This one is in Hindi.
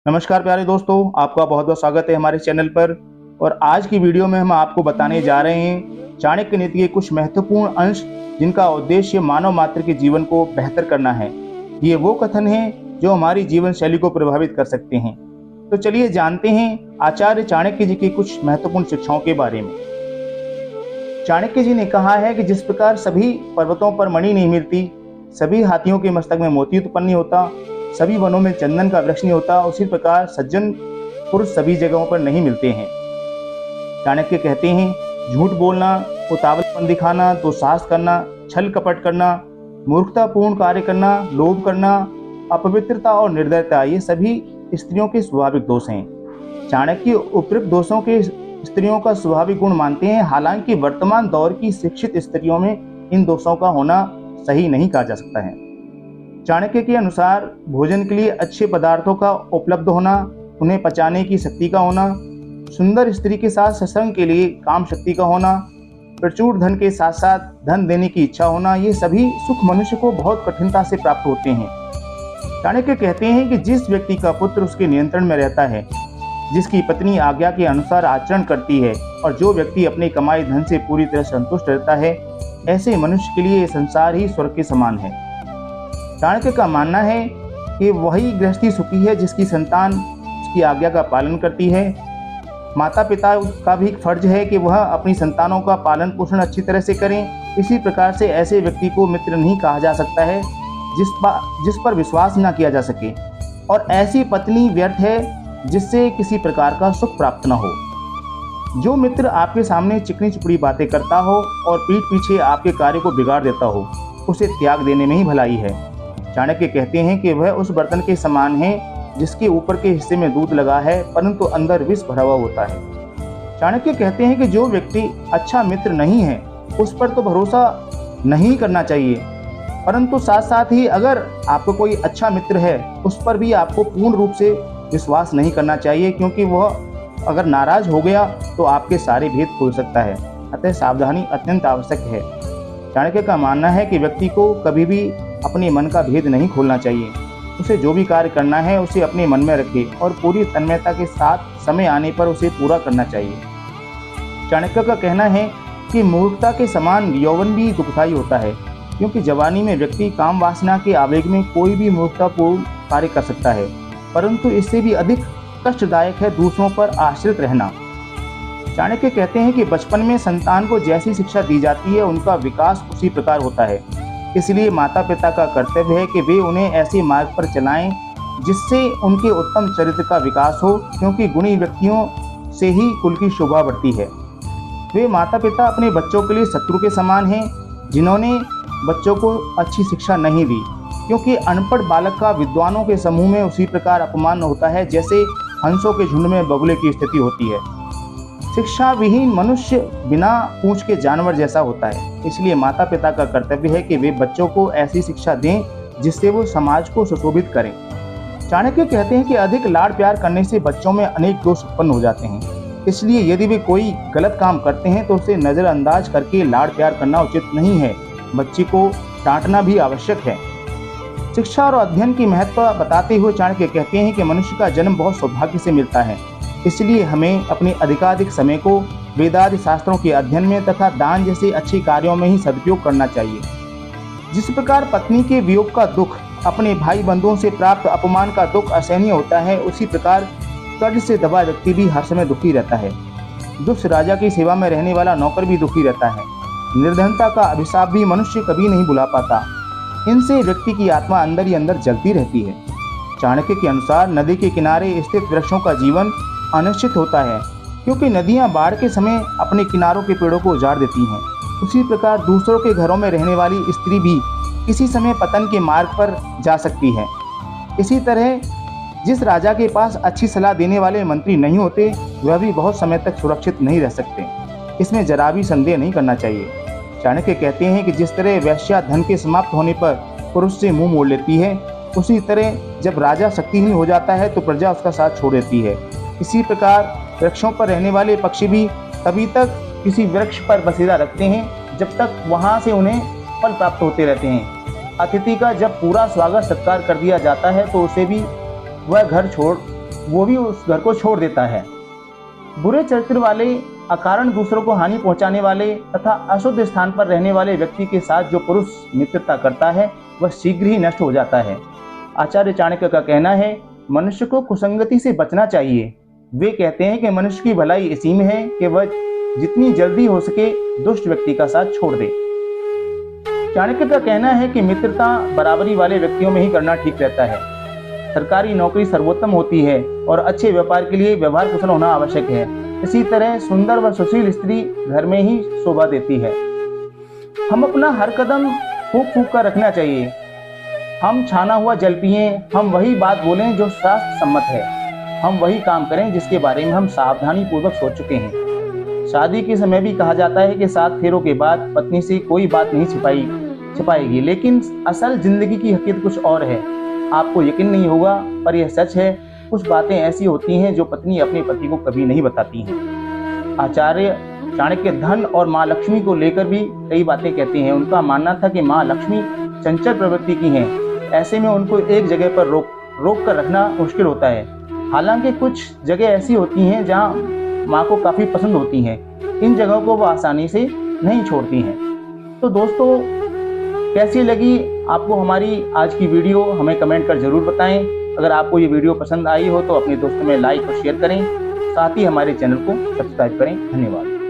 नमस्कार प्यारे दोस्तों, आपका बहुत बहुत स्वागत है हमारे चैनल पर। और आज की वीडियो में हम आपको बताने जा रहे हैं चाणक्य नीति के कुछ महत्वपूर्ण अंश जिनका उद्देश्य मानव मात्र के जीवन को बेहतर करना है। ये वो कथन हैं जो हमारी जीवन शैली को प्रभावित कर सकते हैं। तो चलिए जानते हैं आचार्य चाणक्य जी की कुछ महत्वपूर्ण शिक्षाओं के बारे में। चाणक्य जी ने कहा है कि जिस प्रकार सभी पर्वतों पर मणि नहीं मिलती, सभी हाथियों के मस्तक में मोती उत्पन्न नहीं होता, सभी वनों में चंदन का वृक्ष नहीं होता, उसी प्रकार सज्जन पुरुष सभी जगहों पर नहीं मिलते हैं। चाणक्य कहते हैं झूठ बोलना, उतावलापन दिखाना, दुस्साहस करना, छल कपट करना, मूर्खतापूर्ण कार्य करना, लोभ करना, अपवित्रता और निर्दयता ये सभी स्त्रियों के स्वाभाविक दोष हैं। चाणक्य उपयुक्त दोषों के स्त्रियों का स्वाभाविक गुण मानते हैं। हालांकि वर्तमान दौर की शिक्षित स्त्रियों में इन दोषों का होना सही नहीं कहा जा सकता है। चाणक्य के अनुसार भोजन के लिए अच्छे पदार्थों का उपलब्ध होना, उन्हें पचाने की शक्ति का होना, सुंदर स्त्री के साथ सत्संग के लिए काम शक्ति का होना, प्रचुर धन के साथ साथ धन देने की इच्छा होना, ये सभी सुख मनुष्य को बहुत कठिनता से प्राप्त होते हैं। चाणक्य कहते हैं कि जिस व्यक्ति का पुत्र उसके नियंत्रण में रहता है, जिसकी पत्नी आज्ञा के अनुसार आचरण करती है और जो व्यक्ति अपने कमाई धन से पूरी तरह संतुष्ट रहता है, ऐसे मनुष्य के लिए ये संसार ही स्वर्ग के समान है। चाणक्य का मानना है कि वही गृहस्थी सुखी है जिसकी संतान उसकी आज्ञा का पालन करती है। माता पिता का भी फर्ज है कि वह अपनी संतानों का पालन पोषण अच्छी तरह से करें। इसी प्रकार से ऐसे व्यक्ति को मित्र नहीं कहा जा सकता है जिस पर विश्वास न किया जा सके, और ऐसी पत्नी व्यर्थ है जिससे किसी प्रकार का सुख प्राप्त न हो। जो मित्र आपके सामने चिकनी चुपड़ी बातें करता हो और पीठ पीछे आपके कार्य को बिगाड़ देता हो, उसे त्याग देने में ही भलाई है। चाणक्य कहते हैं कि वह उस बर्तन के समान है जिसके ऊपर के हिस्से में दूध लगा है परंतु अंदर विष भरा हुआ होता है। चाणक्य कहते हैं कि जो व्यक्ति अच्छा मित्र नहीं है उस पर तो भरोसा नहीं करना चाहिए, परंतु साथ साथ ही अगर आपको कोई अच्छा मित्र है उस पर भी आपको पूर्ण रूप से विश्वास नहीं करना चाहिए, क्योंकि वह अगर नाराज हो गया तो आपके सारे भेद खोल सकता है। अतः सावधानी अत्यंत आवश्यक है। चाणक्य का मानना है कि व्यक्ति को कभी भी अपने मन का भेद नहीं खोलना चाहिए। उसे जो भी कार्य करना है उसे अपने मन में रखे और पूरी तन्मयता के साथ समय आने पर उसे पूरा करना चाहिए। चाणक्य का कहना है कि मूर्खता के समान यौवन भी दुखदायी होता है, क्योंकि जवानी में व्यक्ति काम वासना के आवेग में कोई भी मूर्खतापूर्ण कार्य कर सकता है, परंतु इससे भी अधिक कष्टदायक है दूसरों पर आश्रित रहना। चाणक्य कहते हैं कि बचपन में संतान को जैसी शिक्षा दी जाती है उनका विकास उसी प्रकार होता है। इसलिए माता पिता का कर्तव्य है कि वे उन्हें ऐसे मार्ग पर चलाएं जिससे उनके उत्तम चरित्र का विकास हो, क्योंकि गुणी व्यक्तियों से ही कुल की शोभा बढ़ती है। वे माता पिता अपने बच्चों के लिए शत्रु के समान हैं जिन्होंने बच्चों को अच्छी शिक्षा नहीं दी, क्योंकि अनपढ़ बालक का विद्वानों के समूह में उसी प्रकार अपमान होता है जैसे हंसों के झुंड में बगुले की स्थिति होती है। शिक्षा विहीन मनुष्य बिना पूंछ के जानवर जैसा होता है। इसलिए माता पिता का कर्तव्य है कि वे बच्चों को ऐसी शिक्षा दें जिससे वो समाज को सुशोभित करें। चाणक्य कहते हैं कि अधिक लाड़ प्यार करने से बच्चों में अनेक दोष उत्पन्न हो जाते हैं। इसलिए यदि वे कोई गलत काम करते हैं तो उसे नज़रअंदाज करके लाड़ प्यार करना उचित नहीं है। बच्चे को डांटना भी आवश्यक है। शिक्षा और अध्ययन की महत्व बताते हुए चाणक्य कहते हैं कि मनुष्य का जन्म बहुत सौभाग्य से मिलता है, इसलिए हमें अपने अधिकाधिक समय को वेदादि शास्त्रों के अध्ययन में तथा दान जैसे अच्छे कार्यों में ही सदुपयोग करना चाहिए। जिस प्रकार पत्नी के वियोग का दुख, अपने भाई बंधुओं से प्राप्त अपमान का दुख असहनीय होता है, उसी प्रकार कर्ज से दबा व्यक्ति भी हर समय दुखी रहता है। दुष्ट राजा की सेवा में रहने वाला नौकर भी दुखी रहता है। निर्धनता का अभिशाप भी मनुष्य कभी नहीं भुला पाता। इनसे व्यक्ति की आत्मा अंदर ही अंदर जलती रहती है। चाणक्य के अनुसार नदी के किनारे स्थित वृक्षों का जीवन अनिश्चित होता है, क्योंकि नदियां बाढ़ के समय अपने किनारों के पेड़ों को उजाड़ देती हैं। उसी प्रकार दूसरों के घरों में रहने वाली स्त्री भी किसी समय पतन के मार्ग पर जा सकती है। इसी तरह जिस राजा के पास अच्छी सलाह देने वाले मंत्री नहीं होते, वह भी बहुत समय तक सुरक्षित नहीं रह सकते। इसमें जरा भी संदेह नहीं करना चाहिए। चाणक्य कहते हैं कि जिस तरह वेश्या धन के समाप्त होने पर पुरुष से मुंह मोड़ लेती है, उसी तरह जब राजा शक्तिहीन हो जाता है तो प्रजा उसका साथ छोड़ देती है। इसी प्रकार वृक्षों पर रहने वाले पक्षी भी तभी तक किसी वृक्ष पर बसेरा रखते हैं जब तक वहां से उन्हें फल प्राप्त होते रहते हैं। अतिथि का जब पूरा स्वागत सत्कार कर दिया जाता है तो उसे भी वह घर छोड़ वो भी उस घर को छोड़ देता है। बुरे चरित्र वाले, अकारण दूसरों को हानि पहुंचाने वाले तथा अशुद्ध स्थान पर रहने वाले व्यक्ति के साथ जो पुरुष मित्रता करता है वह शीघ्र ही नष्ट हो जाता है। आचार्य चाणक्य का कहना है, मनुष्य को कुसंगति से बचना चाहिए। वे कहते हैं कि मनुष्य की भलाई इसी में है कि वह जितनी जल्दी हो सके दुष्ट व्यक्ति का साथ छोड़ दे। चाणक्य का कहना है कि मित्रता बराबरी वाले व्यक्तियों में ही करना ठीक रहता है। सरकारी नौकरी सर्वोत्तम होती है और अच्छे व्यापार के लिए व्यवहार कुशल होना आवश्यक है। इसी तरह सुंदर व सुशील स्त्री घर में ही शोभा देती है। हम अपना हर कदम फूंक फूंक कर रखना चाहिए। हम छाना हुआ जल पिए, हम वही बात बोलें जो शास्त्र सम्मत है, हम वही काम करें जिसके बारे में हम सावधानी पूर्वक सोच चुके हैं। शादी के समय भी कहा जाता है कि 7 फेरों के बाद पत्नी से कोई बात नहीं छिपाएगी, लेकिन असल जिंदगी की हकीकत कुछ और है। आपको यकीन नहीं होगा पर यह सच है। कुछ बातें ऐसी होती हैं जो पत्नी अपने पति को कभी नहीं बताती हैं। आचार्य चाणक्य धन और माँ लक्ष्मी को लेकर भी कई बातें कहते हैं। उनका मानना था कि माँ लक्ष्मी चंचल प्रवृत्ति की हैं, ऐसे में उनको एक जगह पर रोक कर रखना मुश्किल होता है। हालांकि कुछ जगह ऐसी होती हैं जहां माँ को काफ़ी पसंद होती हैं, इन जगहों को वो आसानी से नहीं छोड़ती हैं। तो दोस्तों, कैसी लगी आपको हमारी आज की वीडियो, हमें कमेंट कर ज़रूर बताएं। अगर आपको ये वीडियो पसंद आई हो तो अपने दोस्तों में लाइक और शेयर करें, साथ ही हमारे चैनल को सब्सक्राइब करें। धन्यवाद।